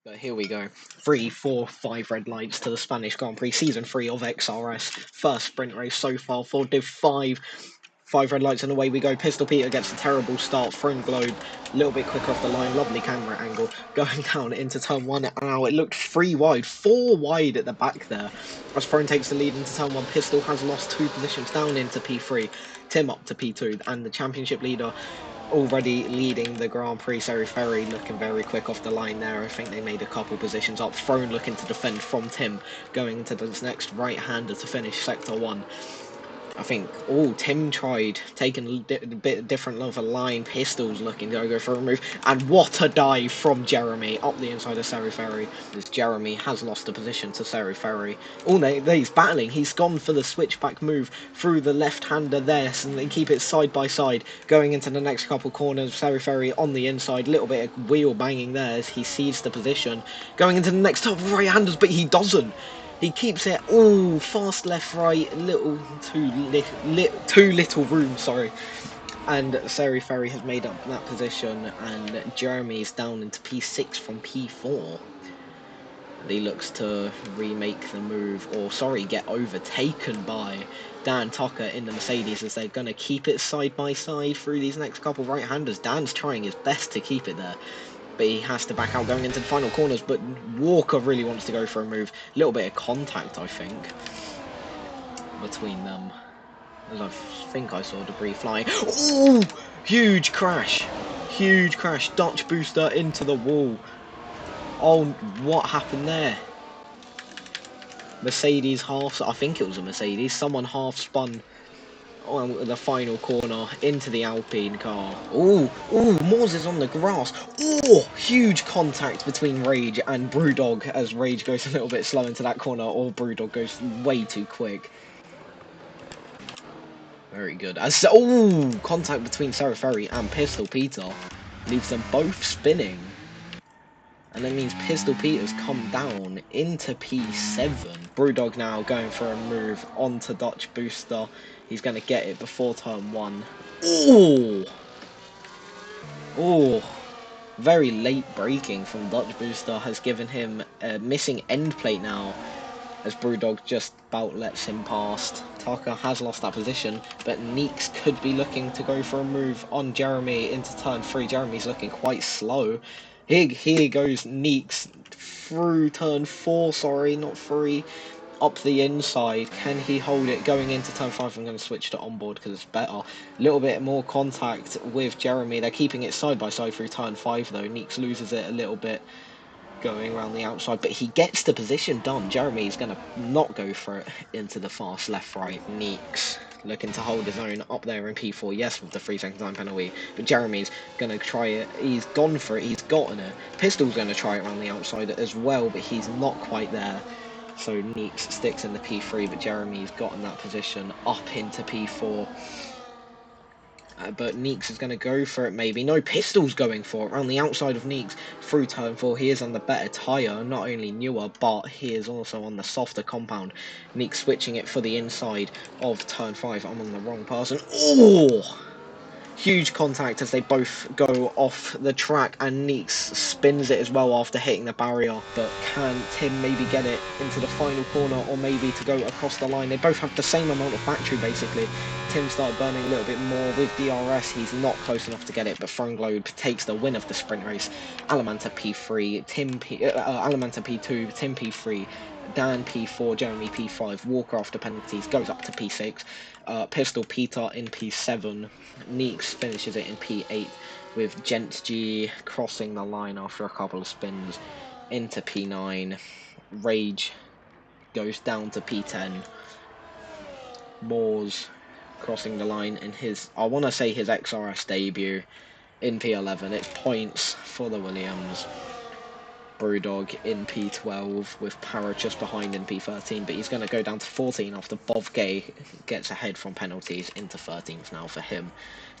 But here we go. 3, 4, 5 red lights to the Spanish Grand Prix Season 3 of XRS. First sprint race so far for Div 5. 5 red lights and away we go. Pistol Peter gets a terrible start. Throne Globe, a little bit quicker off the line. Lovely camera angle. Going down into turn 1. Now it looked 3 wide. 4 wide at the back there. As Throne takes the lead into turn 1. Pistol has lost 2 positions down into P3. Tim up to P2. And the championship leader already leading the Grand Prix. S3R4 looking very quick off the line there. I think they made a couple positions up. Throne looking to defend from Tim, going into this next right-hander to finish Sector 1. I think, Tim tried taking a bit different of a line. Pistols looking to go for a move. And what a dive from Jeremy up the inside of S3R4. As Jeremy has lost a position to S3R4. He's battling. He's gone for the switchback move through the left-hander there. So they keep it side by side. Going into the next couple corners. S3R4 on the inside. Little bit of wheel banging there as he sees the position. Going into the next couple right-handers, but he doesn't. He keeps it all fast left right, too little room, sorry. And S3R4 has made up that position, and Jeremy's down into P6 from P4. And he looks to remake the move, get overtaken by Dan Tucker in the Mercedes as they're going to keep it side by side through these next couple right-handers. Dan's trying his best to keep it there, but he has to back out going into the final corners. But Walker really wants to go for a move. A little bit of contact, I think, between them. As I think I saw debris flying. Oh, huge crash. Huge crash. Dutch booster into the wall. Oh, what happened there? Mercedes I think it was a Mercedes. Someone half spun on the final corner into the Alpine car. Moors is on the grass. Huge contact between Rage and Brewdog as Rage goes a little bit slow into that corner, or Brewdog goes way too quick. Very good. Contact between S3R4 and Pistol Peter leaves them both spinning. And that means Pistol Peter's come down into P7. Brewdog now going for a move onto Dutch Booster. He's going to get it before turn 1. Very late braking from Dutch Booster has given him a missing end plate now, as Brewdog just about lets him past. Tucker has lost that position, but Neeks could be looking to go for a move on Jeremy into turn 3. Jeremy's looking quite slow. Here goes Neeks through turn 4, not 3, up the inside. Can he hold it going into turn 5? I'm going to switch to onboard because it's better. A little bit more contact with Jeremy. They're keeping it side by side through turn 5 though. Neeks loses it a little bit going around the outside, but he gets the position done. Jeremy's going to not go for it into the fast left-right. Neeks looking to hold his own up there in P4, yes, with the 3-second time penalty, but Jeremy's going to try it. He's gone for it, he's gotten it. Pistol's going to try it around the outside as well, but he's not quite there. So Neeks sticks in the P3, but Jeremy's gotten that position up into P4. But Neeks is going to go for it maybe. No, Pistol's going for it around the outside of Neeks through turn 4. He is on the better tyre, not only newer, but he is also on the softer compound. Neeks switching it for the inside of turn 5. I'm on the wrong person. Huge contact as they both go off the track, and Neeks spins it as well after hitting the barrier. But can Tim maybe get it into the final corner, or maybe to go across the line? They both have the same amount of battery basically. Tim started burning a little bit more with DRS. He's not close enough to get it, but Throne Globe takes the win of the sprint race. Alamanta P3, Alamanta P2, Tim P3, Dan P4, Jeremy P5, Walker after penalties goes up to P6, Pistol Peter in P7, Neeks finishes it in P8 with Gent G crossing the line after a couple of spins into P9, Rage goes down to P10, Moors crossing the line in his, I want to say his XRS debut in P11, it's points for the Williams. Brewdog in P12 with Parrot just behind in P13, but he's going to go down to 14 after Bovgay gets ahead from penalties into 13th now for him.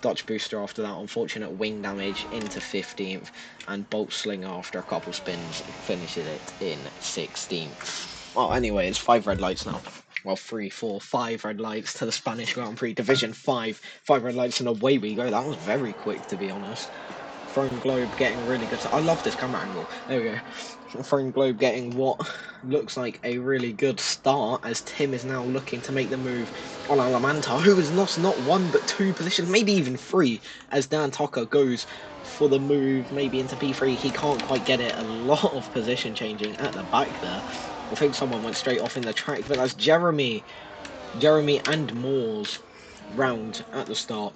Dutch Booster after that unfortunate wing damage into 15th, and Bolt Slinger after a couple spins finishes it in 16th. Well, anyway, it's 5 red lights now. Well, 3, 4, 5 red lights to the Spanish Grand Prix Division 5. 5 red lights and away we go. That was very quick, to be honest. Throwing Globe getting really good. I love this camera angle. There we go. Throwing Globe getting what looks like a really good start as Tim is now looking to make the move on Alamanta, who has lost not one but two positions, maybe even three, as Dan Tucker goes for the move, maybe into P3. He can't quite get it. A lot of position changing at the back there. I think someone went straight off in the track, but that's Jeremy and Moore's round at the start.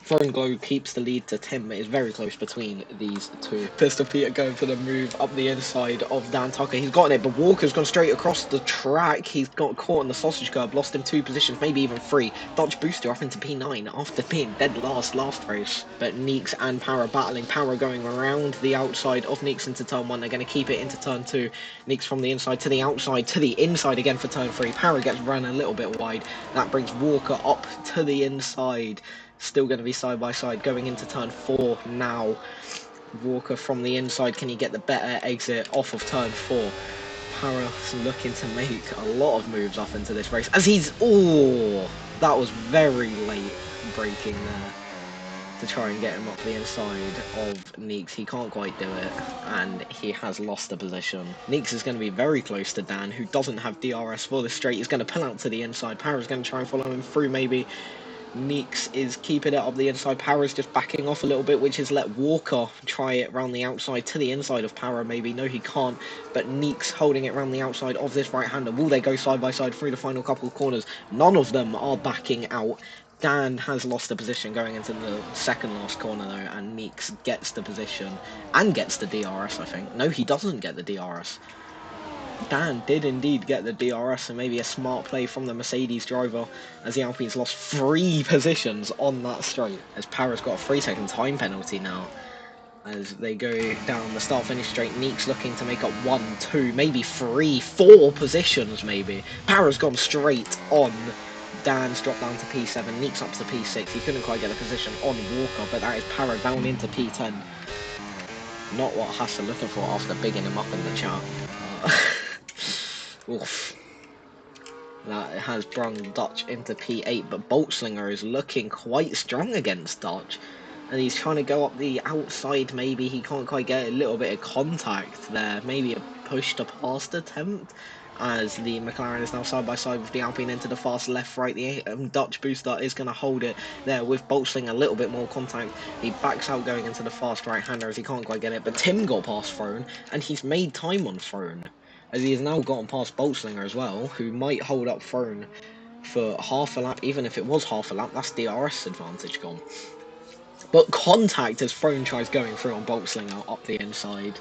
Throwing Globe keeps the lead to Tim. It is very close between these two. Pistol Peter going for the move up the inside of Dan Tucker. He's gotten it, but Walker's gone straight across the track. He's got caught in the sausage curb, lost him two positions, maybe even three. Dodge Booster up into P9 after being dead last race. But Neeks and Para battling. Para going around the outside of Neeks into turn 1. They're going to keep it into turn 2. Neeks from the inside to the outside to the inside again for turn 3. Para gets run a little bit wide. That brings Walker up to the inside. Still going to be side by side going into turn 4 now. Walker from the inside. Can he get the better exit off of turn 4? Para's looking to make a lot of moves off into this race as he's... Oh, that was very late braking there to try and get him up the inside of Neeks. He can't quite do it and he has lost the position. Neeks is going to be very close to Dan, who doesn't have DRS for this straight. He's going to pull out to the inside. Para's going to try and follow him through maybe. Neeks is keeping it up the inside. Para's just backing off a little bit, which has let Walker try it around the outside to the inside of Para maybe. No, he can't. But Neeks holding it around the outside of this right-hander. Will they go side by side through the final couple of corners? None of them are backing out. Dan has lost the position going into the second last corner though, and Neeks gets the position and gets the DRS, I think. No, he doesn't get the DRS. Dan did indeed get the DRS, and maybe a smart play from the Mercedes driver as the Alpines lost 3 positions on that straight, as Para's got a 3-second time penalty now as they go down the start-finish straight. Neeks looking to make up 1, 2, maybe 3, 4 positions maybe. Para's gone straight on. Dan's dropped down to P7, Neeks up to P6. He couldn't quite get a position on Walker, but that is Para down into P10. Not what Haas are looking for after bigging him up in the chat. Oof. That has brung Dutch into P8, but Boltzlinger is looking quite strong against Dutch. And he's trying to go up the outside, maybe. He can't quite get a little bit of contact there. Maybe a push to past attempt, as the McLaren is now side by side with the Alpine into the fast left right. The Dutch booster is going to hold it there with Boltzlinger a little bit more contact. He backs out going into the fast right-hander as he can't quite get it. But Tim got past Throne, and he's made time on Throne, as he has now gotten past Boltzlinger as well, who might hold up Throne for half a lap. Even if it was half a lap, that's DRS advantage gone. But contact as Throne tries going through on Boltzlinger up the inside.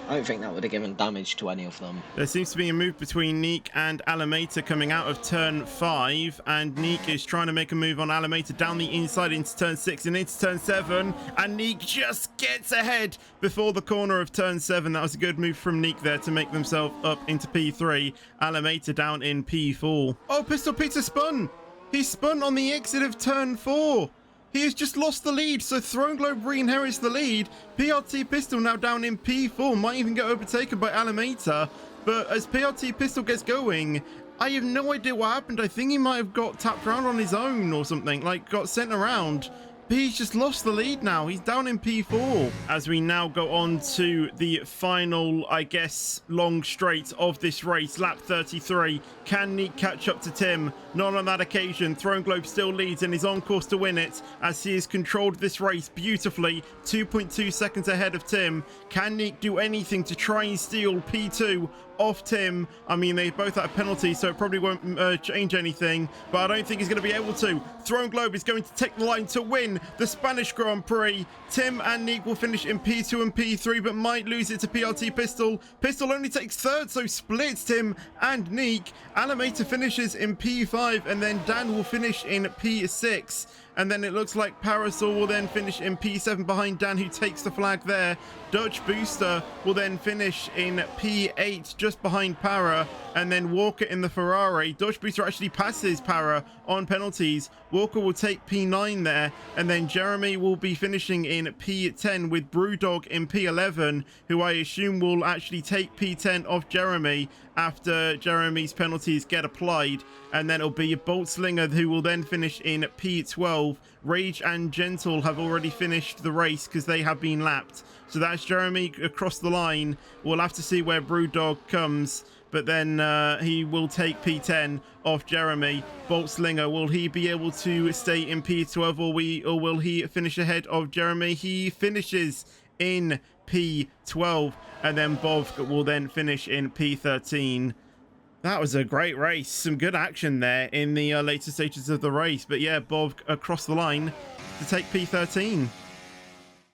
I don't think that would have given damage to any of them. There seems to be a move between Neek and Alameda coming out of turn 5, and Neek is trying to make a move on Alameda down the inside into turn 6 and into turn 7, and Neek just gets ahead before the corner of turn 7. That was a good move from Neek there to make themselves up into P3. Alameda down in P4. Oh, Pistol Peter spun! He spun on the exit of turn 4. He has just lost the lead, so Throne Globe re-inherits the lead. PRT Pistol now down in P4, might even get overtaken by Alameda. But as PRT Pistol gets going, I have no idea what happened. I think he might have got tapped around on his own or something, like got sent around. But he's just lost the lead now. He's down in P4. As we now go on to the final, I guess, long straight of this race, lap 33. Can Neek catch up to Tim? Not on that occasion. Throne Globe still leads and is on course to win it, as he has controlled this race beautifully. 2.2 seconds ahead of Tim. Can Neek do anything to try and steal P2 off Tim? I mean, they both have penalties, so it probably won't change anything, but I don't think he's going to be able to. Throne Globe is going to take the line to win the Spanish Grand Prix. Tim and Neek will finish in P2 and P3, but might lose it to PRT Pistol. Pistol only takes third, so splits Tim and Neek. Alameda finishes in P5, and then Dan will finish in P6. And then it looks like Parasol will then finish in P7 behind Dan, who takes the flag there. Dutch Booster will then finish in P8 just behind Para, and then Walker in the Ferrari. Dutch Booster actually passes Para on penalties. Walker will take P9 there, and then Jeremy will be finishing in P10 with Brewdog in P11, who I assume will actually take P10 off Jeremy after Jeremy's penalties get applied. And then it'll be Boltzlinger who will then finish in P12 P12. Rage and Gentle have already finished the race because they have been lapped. So that's Jeremy across the line. We'll have to see where Brewdog comes, but then he will take P10 off Jeremy. Boltslinger, will he be able to stay in P12 or will he finish ahead of Jeremy? He finishes in P12, and then Bov will then finish in P13. That was a great race. Some good action there in the later stages of the race. But yeah, Bov across the line to take P13.